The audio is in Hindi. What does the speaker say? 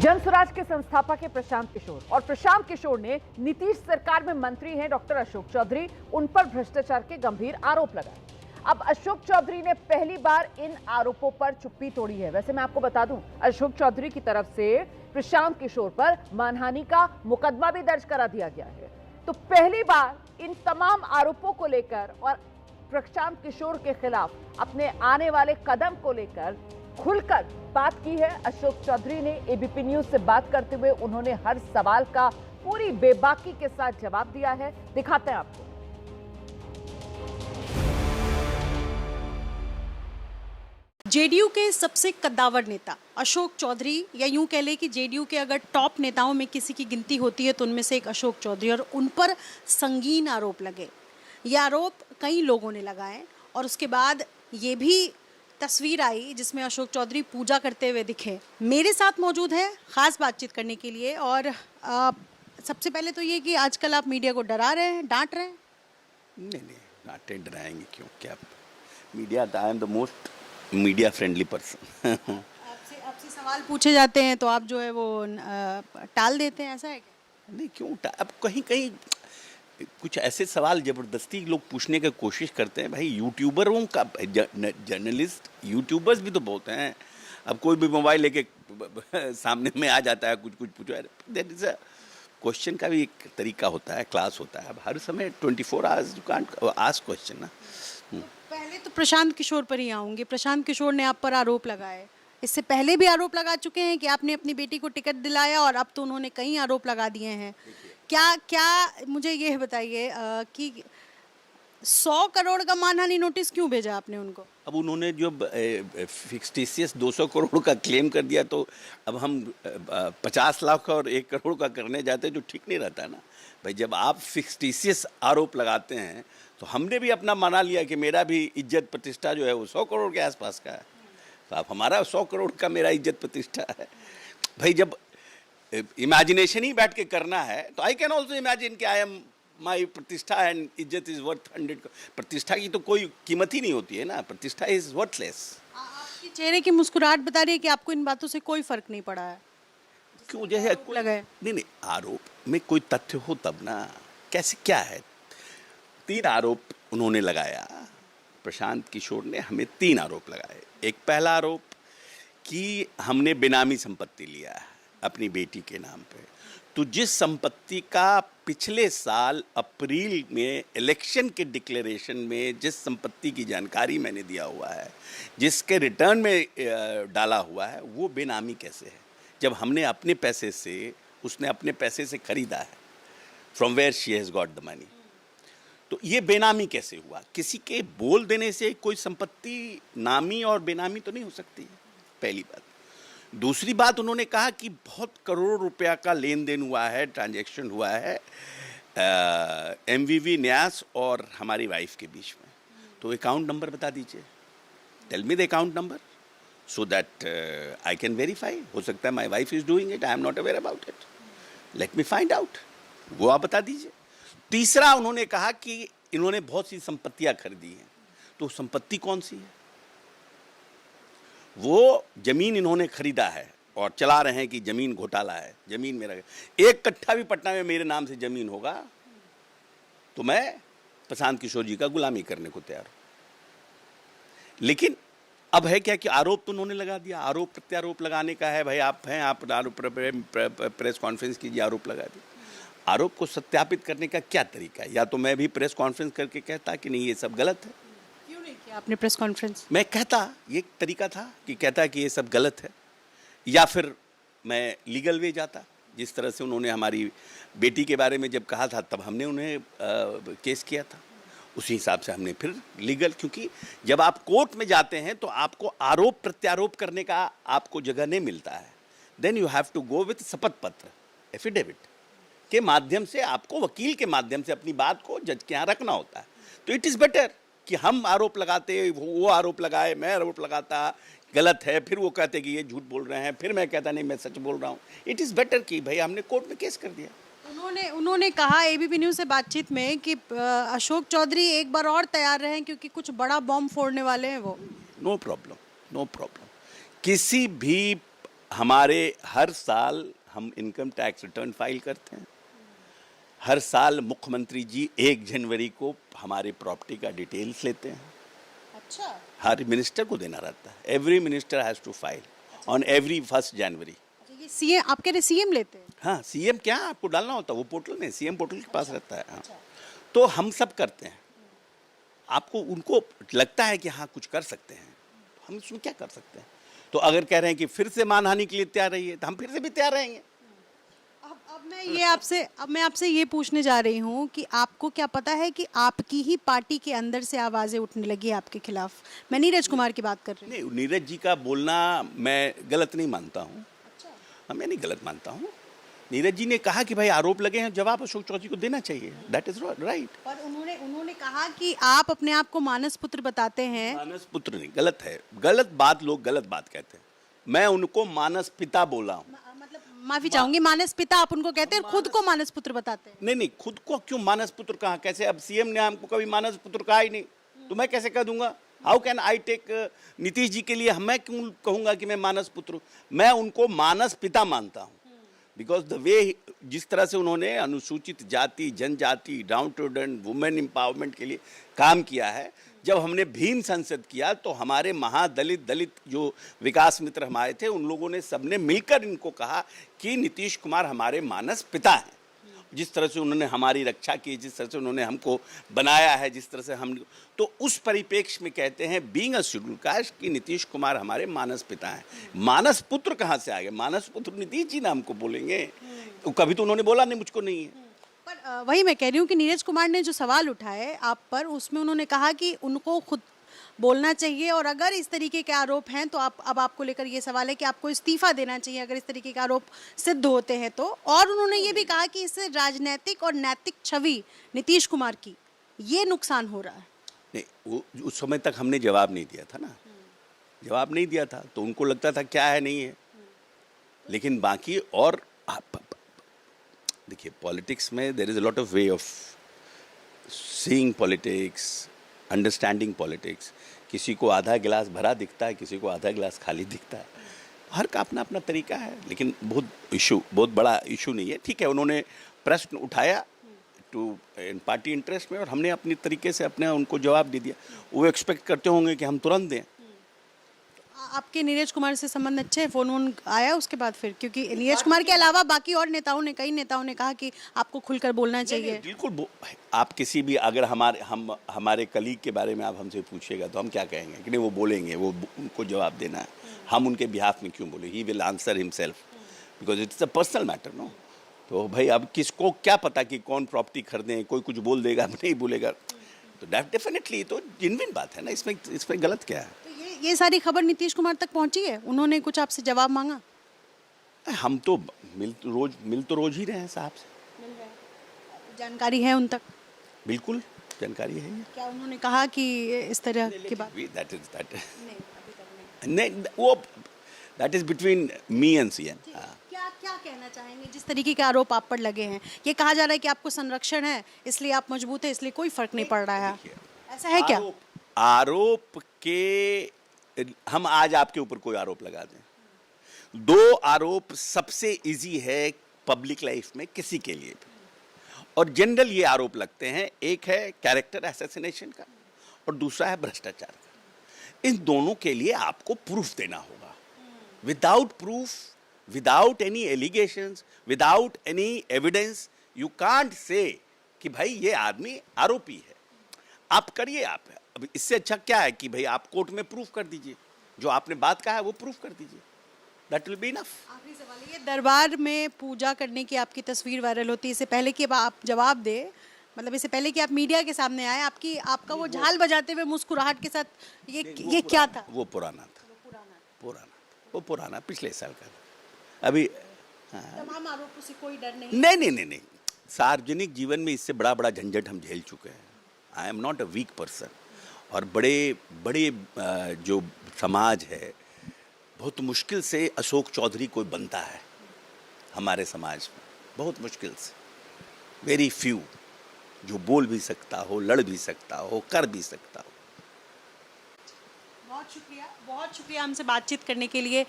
जन स्वराज के संस्थापक है प्रशांत किशोर और प्रशांत किशोर ने नीतीश सरकार में मंत्री हैं डॉक्टर अशोक चौधरी, उन पर भ्रष्टाचार के गंभीर आरोप लगाए। अब अशोक चौधरी ने पहली बार इन आरोपों पर चुप्पी तोड़ी है। वैसे मैं आपको बता दूं, अशोक चौधरी की तरफ से प्रशांत किशोर पर मानहानि का मुकदमा भी दर्ज करा दिया गया है। तो पहली बार इन तमाम आरोपों को लेकर और प्रशांत किशोर के खिलाफ अपने आने वाले कदम को लेकर खुलकर बात की है अशोक चौधरी ने। एबीपी न्यूज से बात करते हुए उन्होंने हर सवाल का पूरी बेबाकी के साथ जवाब दिया है। दिखाते हैं आपको। जेडीयू के सबसे कद्दावर नेता अशोक चौधरी, या यूं कह ले कि जेडीयू के अगर टॉप नेताओं में किसी की गिनती होती है तो उनमें से एक अशोक चौधरी, और उन पर संगीन आरोप लगे। ये आरोप कई लोगों ने लगाए और उसके बाद ये भी तस्वीर आई जिसमें अशोक चौधरी पूजा करते हुए दिखे। मेरे साथ मौजूद है खास बातचीत करने के लिए। और सबसे पहले तो ये कि आजकल आप मीडिया को डरा रहे हैं, डांट रहे हैं? नहीं, डांटे डराएंगे क्यों? क्या media, I am the most media friendly person. आपसे सवाल पूछे जाते हैं तो आप जो है वो टाल देते हैं, ऐसा है क्या? नहीं, क्यों? अब कहीं कहीं कुछ ऐसे सवाल ज़बरदस्ती लोग पूछने की कोशिश करते हैं। भाई यूट्यूबरों का, जर्नलिस्ट यूट्यूबर्स भी तो बहुत हैं। अब कोई भी मोबाइल लेके सामने में आ जाता है, कुछ पूछो। देयर इज अ क्वेश्चन का भी एक तरीका होता है, क्लास होता है। अब हर समय 24 hours you can't ask question ना। पहले तो प्रशांत किशोर पर ही आऊंगी। प्रशांत किशोर ने आप पर आरोप लगाए, इससे पहले भी आरोप लगा चुके हैं कि आपने अपनी बेटी को टिकट दिलाया, और अब तो उन्होंने कई आरोप लगा दिए हैं। क्या मुझे ये बताइए कि 100 करोड़ का मानहानि नोटिस क्यों भेजा आपने उनको? अब उन्होंने जो फिक्सटिशियस 200 करोड़ का क्लेम कर दिया, तो अब हम 50 लाख और 1 करोड़ का करने जाते जो ठीक नहीं रहता ना भाई। जब आप फिक्सटिशियस आरोप लगाते हैं तो हमने भी अपना माना लिया कि मेरा भी इज्जत प्रतिष्ठा जो है वो 100 करोड़ के आसपास का है। तो आप हमारा 100 करोड़ का मेरा इज्जत प्रतिष्ठा है भाई। जब इमेजिनेशन ही बैठ के करना है तो आई कैन ऑल्सो इमेजिन कि आई एम माई प्रतिष्ठा एंड इज्जत इज वर्थ 100। प्रतिष्ठा की तो कोई कीमत ही नहीं होती है ना, प्रतिष्ठा इज वर्थलेस। आपके चेहरे की मुस्कुराहट बता रही है कि आपको इन बातों से कोई फर्क नहीं पड़ा है। क्यों? जैसे लगाए नहीं, आरोप में कोई तथ्य हो तब ना। कैसे क्या है? 3 आरोप उन्होंने लगाया। प्रशांत किशोर ने हमें 3 आरोप लगाए। एक पहला आरोप कि हमने बेनामी संपत्ति लिया है अपनी बेटी के नाम पे। तो जिस संपत्ति का पिछले साल अप्रैल में इलेक्शन के डिक्लेरेशन में जिस संपत्ति की जानकारी मैंने दिया हुआ है, जिसके रिटर्न में डाला हुआ है, वो बेनामी कैसे है? जब हमने अपने पैसे से, उसने अपने पैसे से खरीदा है। From where she has got the money. तो ये बेनामी कैसे हुआ? किसी के बोल देने से कोई संपत्ति नामी और बेनामी तो नहीं हो सकती है, पहली बात। दूसरी बात, उन्होंने कहा कि बहुत करोड़ रुपया का लेन देन हुआ है, ट्रांजैक्शन हुआ है एमवीवी न्यास और हमारी वाइफ के बीच में। तो अकाउंट नंबर बता दीजिए, tell me the account number so that I can verify. हो सकता है my wife is doing it, I am not aware about it, let me find out. वो आप बता दीजिए। तीसरा, उन्होंने कहा कि इन्होंने बहुत सी संपत्तियां खरीदी हैं। तो संपत्ति कौन सी है? वो जमीन इन्होंने खरीदा है और चला रहे हैं कि जमीन घोटाला है, जमीन मेरा। 1 कट्ठा भी पटना में मेरे नाम से जमीन होगा तो मैं प्रशांत किशोर जी का गुलामी करने को तैयार हूं। लेकिन अब है क्या कि आरोप तो उन्होंने लगा दिया। आरोप प्रत्यारोप लगाने का है भाई। आप हैं, आप प्रेस कॉन्फ्रेंस कीजिए, आरोप लगा दिए। आरोप को सत्यापित करने का क्या तरीका है? या तो मैं भी प्रेस कॉन्फ्रेंस करके कहता कि नहीं, ये सब गलत है। क्यों नहीं किया आपने प्रेस कॉन्फ्रेंस? मैं कहता, ये तरीका था कि कहता कि ये सब गलत है। या फिर मैं लीगल वे जाता, जिस तरह से उन्होंने हमारी बेटी के बारे में जब कहा था तब हमने उन्हें केस किया था। उसी हिसाब से हमने फिर लीगल, क्योंकि जब आप कोर्ट में जाते हैं तो आपको आरोप प्रत्यारोप करने का आपको जगह नहीं मिलता है। Then you have to go with शपथ पत्र, एफिडेविट के माध्यम से, आपको वकील के माध्यम से अपनी बात को जज के यहाँ रखना होता है। तो इट इज़ बेटर कि हम आरोप लगाते, वो आरोप लगाए, मैं आरोप लगाता, गलत है, फिर वो कहते कि ये झूठ बोल रहे हैं, फिर मैं कहता नहीं मैं सच बोल रहा हूँ। इट इज़ बेटर कि भाई हमने कोर्ट में केस कर दिया। उन्होंने कहा एबीपी न्यूज़ से बातचीत में कि अशोक चौधरी एक बार और तैयार रहें क्योंकि कुछ बड़ा बॉम्ब फोड़ने वाले हैं वो। No problem, no problem. किसी भी हमारे हर साल हम इनकम टैक्स रिटर्न फाइल करते हैं। हर साल मुख्यमंत्री जी 1 जनवरी को हमारे प्रॉपर्टी का डिटेल्स लेते हैं। अच्छा, हर मिनिस्टर को देना रहता है। Every minister has to file on every 1 January. ये सीएम, आप कह रहे सीएम लेते हैं? हाँ, सीएम क्या आपको डालना होता है, वो पोर्टल में सीएम पोर्टल के पास रहता है। हाँ, तो हम सब करते हैं। आपको उनको लगता है कि हाँ कुछ कर सकते हैं, हम इसमें क्या कर सकते हैं? तो अगर कह रहे हैं कि फिर से मानहानि के लिए तैयार रहिए, तो हम फिर से भी तैयार रहेंगे। अब मैं आपसे ये पूछने जा रही हूँ कि आपको क्या पता है कि आपकी ही पार्टी के अंदर से आवाजें उठने लगी आपके खिलाफ? मैं नीरज कुमार की बात कर रही हूँ। नहीं, नीरज जी का बोलना मैं गलत नहीं मानता हूँ। हाँ, मैं नहीं गलत मानता हूँ। नीरज जी ने कहा कि भाई आरोप लगे हैं, जवाब अशोक चौधरी को देना चाहिए। That is right. पर उन्होंने कहा कि आप अपने आप को मानस पुत्र बताते हैं। मानस पुत्र नहीं, गलत है। गलत बात, लोग गलत बात कहते हैं। मैं उनको मानस पिता बोला हूँ। मतलब माफी चाहूंगी, मानस पिता आप उनको कहते हैं और खुद को मानस पुत्र बताते हैं। नहीं, खुद को क्यों मानस पुत्र कहा? कैसे? अब सीएम ने हमको कभी मानस पुत्र कहा ही नहीं, तो मैं कैसे कह दूंगा? How can I take Nitish ji के लिए मैं क्यों कहूंगा कि मैं मानस पुत्र हूं? मैं उनको मानस पिता मानता हूं। बिकॉज द वे जिस तरह से उन्होंने अनुसूचित जाति, जनजाति, down to earth, women empowerment के लिए काम किया है। जब हमने भीम संसद किया तो हमारे दलित जो विकास मित्र हमारे थे, उन लोगों ने सबने मिलकर इनको कहा कि नीतीश कुमार हमारे मानस पिता हैं। जिस तरह से उन्होंने हमारी रक्षा की, जिस तरह से उन्होंने हमको बनाया है, जिस तरह से हम, तो उस परिप्रेक्ष्य में कहते हैं बीइंग अ शेड्यूल कास्ट कि नीतीश कुमार हमारे मानस पिता हैं। मानस पुत्र कहाँ से आ गए? मानस पुत्र नीतीश जी नाम को बोलेंगे, तो कभी तो उन्होंने बोला नहीं, मुझको नहीं है। पर वही मैं कह रही हूँ कि नीरज कुमार ने जो सवाल उठाए आप पर, उसमें उन्होंने कहा कि उनको खुद बोलना चाहिए और अगर इस तरीके के आरोप हैं तो अब आपको लेकर ये सवाल है कि आपको इस्तीफा देना चाहिए अगर इस तरीके के आरोप सिद्ध होते हैं तो। और उन्होंने ये भी कहा कि इससे राजनीतिक और नैतिक छवि नीतीश कुमार की ये नुकसान हो रहा है। नहीं, वो उस समय तक हमने जवाब नहीं दिया था ना, जवाब नहीं दिया था तो उनको लगता था क्या है नहीं है। लेकिन बाकी और देखिए, पॉलिटिक्स में there is a lot of way of seeing politics, understanding politics. किसी को आधा गिलास भरा दिखता है, किसी को आधा गिलास खाली दिखता है। हर का अपना अपना तरीका है। लेकिन बहुत बड़ा इशू नहीं है। ठीक है, उन्होंने प्रश्न उठाया टू इन पार्टी इंटरेस्ट में और हमने अपनी तरीके से अपने उनको जवाब दे दिया। वो एक्सपेक्ट करते होंगे कि हम तुरंत दें। आपके नीरज कुमार से संबंध अच्छे हैं? फोन वोन आया उसके बाद फिर? क्योंकि नीरज कुमार के अलावा बाकी और कई नेताओं ने कहा कि आपको खुलकर बोलना चाहिए। बिल्कुल, आप किसी भी अगर हमारे कलीग के बारे में आप हमसे पूछिएगा तो हम क्या कहेंगे कि नहीं वो बोलेंगे, वो उनको जवाब देना है। हम उनके बिहाफ में क्यों बोले? He will answer himself because it's a personal matter. No, तो भाई अब किसको क्या पता कि कौन प्रॉपर्टी खरीदें, कोई कुछ बोल देगा, नहीं बोलेगा, तो डेफिनेटली तो जेन्युइन बात है ना। इसमें गलत क्या है? ये सारी खबर नीतीश कुमार तक पहुंची है? उन्होंने कुछ आपसे जवाब मांगा? हम तो मिल तो रोज ही रहे हैं साहब से। जानकारी है उन तक? बिल्कुल जानकारी है। क्या उन्होंने कहा कि इस तरह की बात? नहीं, वो that is between me and CM. क्या कहना चाहेंगे जिस तरीके के आरोप आप पर लगे हैं? ये कहा जा रहा है कि आपको संरक्षण है, इसलिए आप मजबूत है, इसलिए कोई फर्क नहीं पड़ रहा है। ऐसा है क्या? आरोप के हम आज आपके ऊपर कोई आरोप लगा दें, 2 आरोप सबसे इजी है पब्लिक लाइफ में किसी के लिए भी, और जनरल ये आरोप लगते हैं। एक है कैरेक्टर असैसिनेशन का और दूसरा है भ्रष्टाचार का। इन दोनों के लिए आपको प्रूफ देना होगा। Without proof, without any allegations, without any evidence, you can't say कि भाई ये आदमी आरोपी है। आप करिए। आप अब इससे अच्छा क्या है कि भाई आप कोर्ट में प्रूफ कर दीजिए, जो आपने बात कहा है वो प्रूफ कर दीजिए। That will be enough. आखिरी सवाल ये, दरबार में पूजा करने की आपकी तस्वीर वायरल होती है, इससे पहले कि आप जवाब दे, मतलब इससे पहले कि आप मीडिया के सामने आए, आपका वो झाल बजाते हुए मुस्कुराहट के साथ ये क्या था? वो पुराना था। वो पुराना पिछले साल का था। अभी तमाम आरोपों से कोई डर नहीं? नहीं। सार्वजनिक जीवन में इससे बड़ा झंझट हम झेल चुके हैं। आई am not a weak person. और बड़े जो समाज है, बहुत मुश्किल से अशोक चौधरी कोई बनता है हमारे समाज में, बहुत मुश्किल से। वेरी फ्यू जो बोल भी सकता हो, लड़ भी सकता हो, कर भी सकता हो। बहुत शुक्रिया हमसे बातचीत करने के लिए।